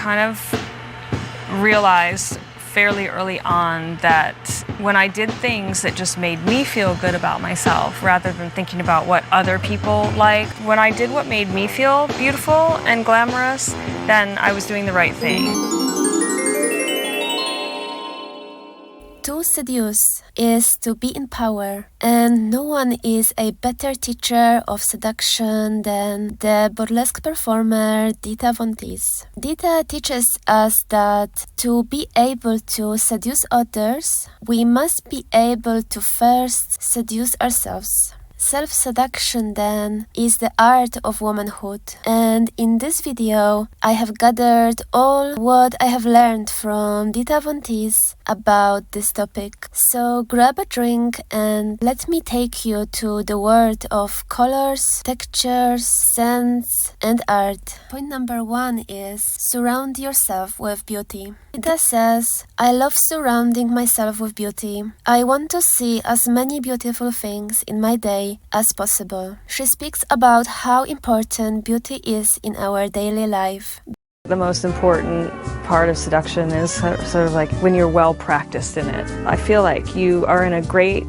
Kind of realized fairly early on that when I did things that just made me feel good about myself rather than thinking about what other people liked, when I did what made me feel beautiful and glamorous, then I was doing the right thing. To seduce is to be in power, and no one is a better teacher of seduction than the burlesque performer Dita Von Teese. Dita teaches us that to be able to seduce others, we must be able to first seduce ourselves. Self-seduction, then, is the art of womanhood, and in this video I have gathered all what I have learned from Dita Von Teese about this topic. So grab a drink and let me take you to the world of colors, textures, scents, and art. Point number 1 is surround yourself with beauty. Dita says, I love surrounding myself with beauty. I want to see as many beautiful things in my day as possible. She speaks about how important beauty is in our daily life. The most important part of seduction is sort of like when you're well practiced in it. I feel like you are in a great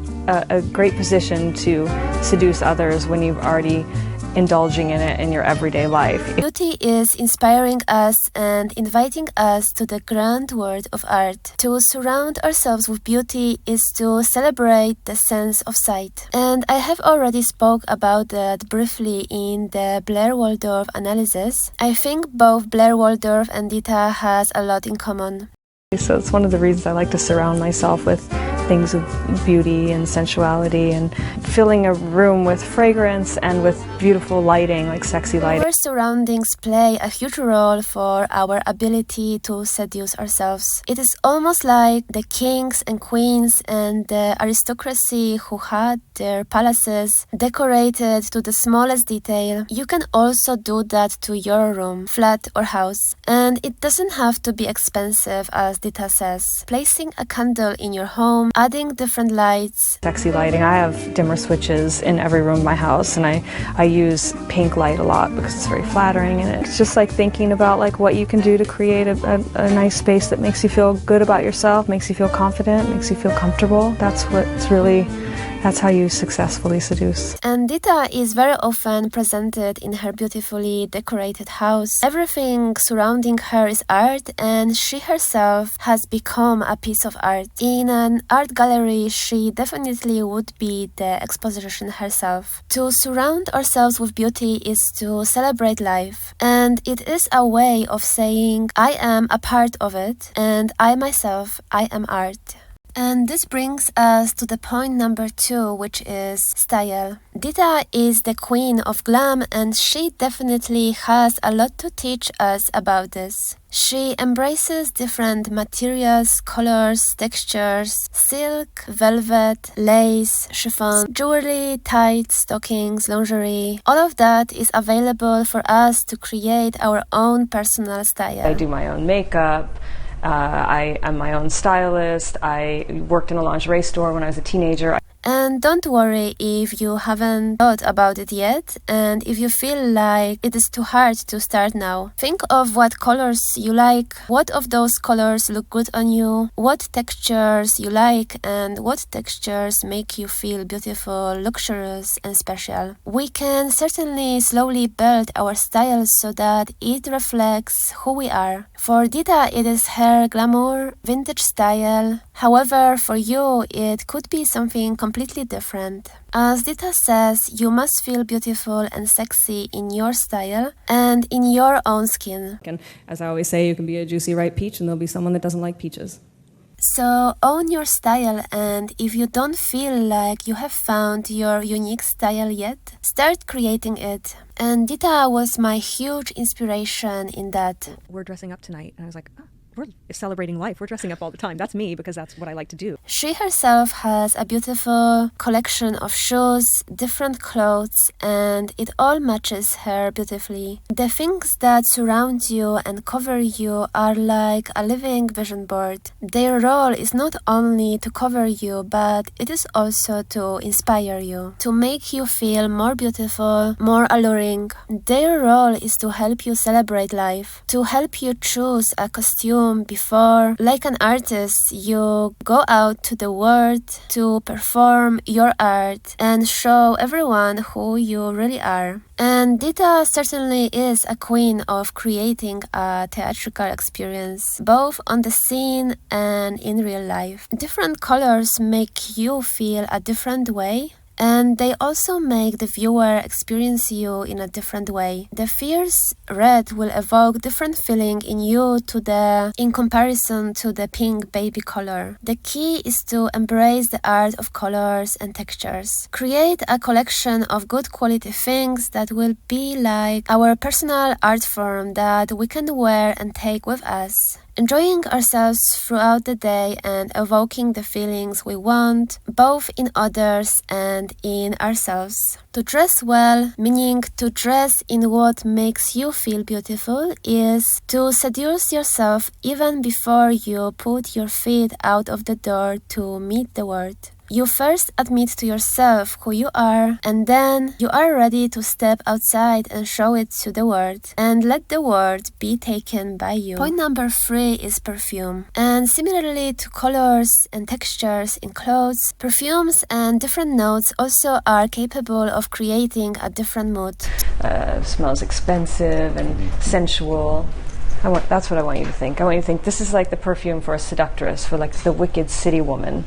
position to seduce others when you've already indulging in it in your everyday life. Beauty is inspiring us and inviting us to the grand world of art. To surround ourselves with beauty is to celebrate the sense of sight. And I have already spoke about that briefly in the Blair Waldorf analysis. I think both Blair Waldorf and Dita has a lot in common. So it's one of the reasons I like to surround myself with things of beauty and sensuality and filling a room with fragrance and with beautiful lighting, like sexy lighting. Our surroundings play a huge role for our ability to seduce ourselves. It is almost like the kings and queens and the aristocracy who had their palaces decorated to the smallest detail. You can also do that to your room, flat or house. And it doesn't have to be expensive, as Dita says. Placing a candle in your home, adding different lights. Sexy lighting. I have dimmer switches in every room of my house, and I use pink light a lot because it's very flattering, and it's just like thinking about like what you can do to create a nice space that makes you feel good about yourself, makes you feel confident, makes you feel comfortable. That's how you successfully seduce. And Dita is very often presented in her beautifully decorated house. Everything surrounding her is art, and she herself has become a piece of art. In an art gallery, she definitely would be the exposition herself. To surround ourselves with beauty is to celebrate life, and it is a way of saying, I am a part of it, and I myself, I am art. And this brings us to the point number 2, which is style. Dita is the queen of glam, and she definitely has a lot to teach us about this. She embraces different materials, colors, textures, silk, velvet, lace, chiffon, jewelry, tights, stockings, lingerie. All of that is available for us to create our own personal style. I do my own makeup. I am my own stylist. I worked in a lingerie store when I was a teenager. And don't worry if you haven't thought about it yet, and if you feel like it is too hard to start now. Think of what colors you like, what of those colors look good on you, what textures you like, and what textures make you feel beautiful, luxurious, and special. We can certainly slowly build our style so that it reflects who we are. For Dita, it is her glamour, vintage style. However, for you, it could be something completely different. As Dita says, you must feel beautiful and sexy in your style and in your own skin. And as I always say, you can be a juicy ripe peach and there'll be someone that doesn't like peaches. So own your style, and if you don't feel like you have found your unique style yet, start creating it. And Dita was my huge inspiration in that. We're dressing up tonight, and I was like, oh, we're celebrating life. We're dressing up all the time. That's me because that's what I like to do. She herself has a beautiful collection of shoes, different clothes, and it all matches her beautifully. The things that surround you and cover you are like a living vision board. Their role is not only to cover you, but it is also to inspire you, to make you feel more beautiful, more alluring. Their role is to help you celebrate life, to help you choose a costume before, like an artist, you go out to the world to perform your art and show everyone who you really are. And Dita certainly is a queen of creating a theatrical experience, both on the scene and in real life. Different colors make you feel a different way, and they also make the viewer experience you in a different way. The fierce red will evoke different feeling in you in comparison to the pink baby color. The key is to embrace the art of colors and textures. Create a collection of good quality things that will be like our personal art form that we can wear and take with us. Enjoying ourselves throughout the day and evoking the feelings we want, both in others and in ourselves. To dress well, meaning to dress in what makes you feel beautiful, is to seduce yourself even before you put your feet out of the door to meet the world. You first admit to yourself who you are, and then you are ready to step outside and show it to the world, and let the world be taken by you. Point number 3 is perfume. And similarly to colors and textures in clothes, perfumes and different notes also are capable of creating a different mood. Smells expensive and sensual. That's what I want you to think. I want you to think this is like the perfume for a seductress, for like the wicked city woman.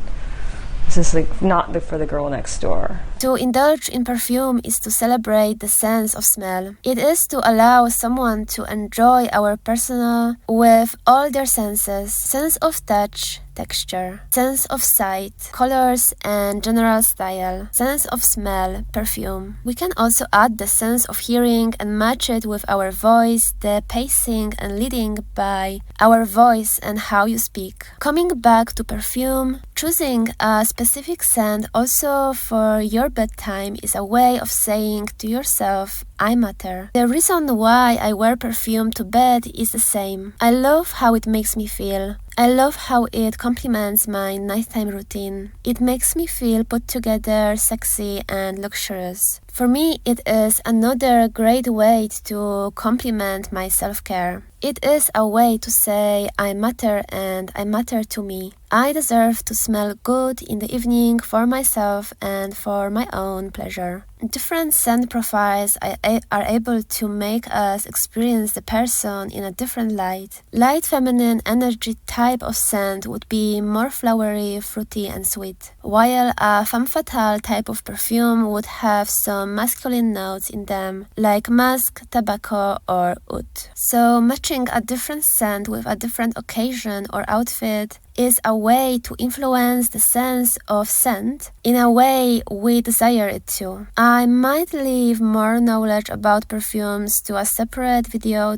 This is like not for the girl next door. To indulge in perfume is to celebrate the sense of smell. It is to allow someone to enjoy our personal with all their senses, sense of touch, texture, sense of sight, colors and general style, sense of smell, perfume. We can also add the sense of hearing and match it with our voice, the pacing and leading by our voice and how you speak. Coming back to perfume, choosing a specific scent also for your bedtime is a way of saying to yourself, I matter. The reason why I wear perfume to bed is the same. I love how it makes me feel. I love how it complements my nighttime routine. It makes me feel put together, sexy and luxurious. For me, it is another great way to complement my self-care. It is a way to say I matter and I matter to me. I deserve to smell good in the evening for myself and for my own pleasure. Different scent profiles are able to make us experience the person in a different light. Light feminine energy type of scent would be more flowery, fruity and sweet, while a femme fatale type of perfume would have some masculine notes in them, like musk, tobacco or oud. So matching a different scent with a different occasion or outfit is a way to influence the sense of scent in a way we desire it to. I might leave more knowledge about perfumes to a separate video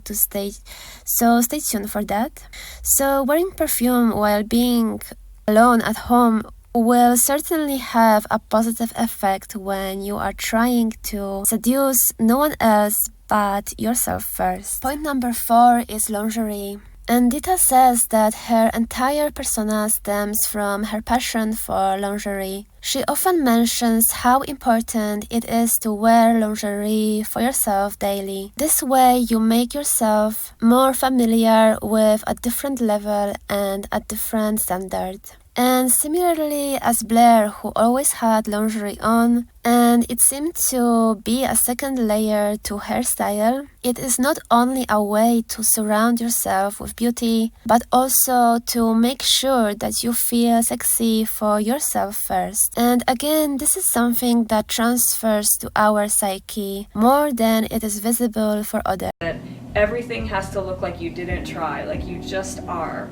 so stay tuned for that. So wearing perfume while being alone at home will certainly have a positive effect when you are trying to seduce no one else but yourself first. Point number 4 is lingerie. And Dita says that her entire persona stems from her passion for lingerie. She often mentions how important it is to wear lingerie for yourself daily. This way you make yourself more familiar with a different level and a different standard. And similarly as Blair, who always had lingerie on, and it seemed to be a second layer to her style, it is not only a way to surround yourself with beauty, but also to make sure that you feel sexy for yourself first. And again, this is something that transfers to our psyche more than it is visible for others. That everything has to look like you didn't try, like you just are.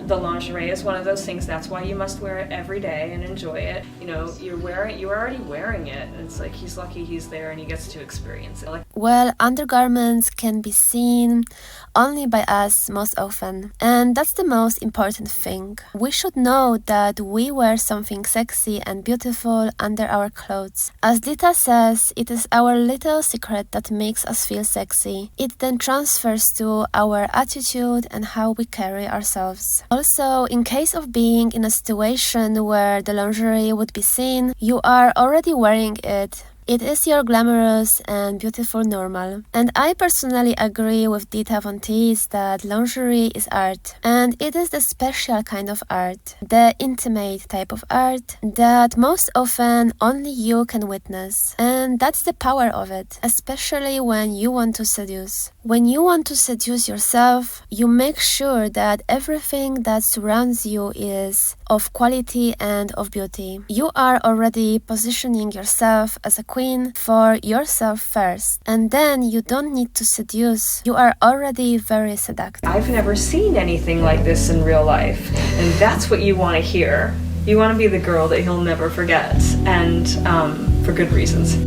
The lingerie is one of those things. That's why you must wear it every day and enjoy it. You know, you're already wearing it. And it's like he's lucky he's there and he gets to experience it. Like Well, undergarments can be seen only by us most often. And that's the most important thing. We should know that we wear something sexy and beautiful under our clothes. As Dita says, it is our little secret that makes us feel sexy. It then transfers to our attitude and how we carry ourselves. Also, in case of being in a situation where the lingerie would be seen, you are already wearing it. It is your glamorous and beautiful normal. And I personally agree with Dita Von Teese that lingerie is art. And it is the special kind of art, the intimate type of art that most often only you can witness. And that's the power of it, especially when you want to seduce. When you want to seduce yourself, you make sure that everything that surrounds you is of quality and of beauty. You are already positioning yourself as a queen for yourself first, and then you don't need to seduce. You are already very seductive. I've never seen anything like this in real life, and that's what you want to hear. You want to be the girl that he'll never forget, and for good reasons.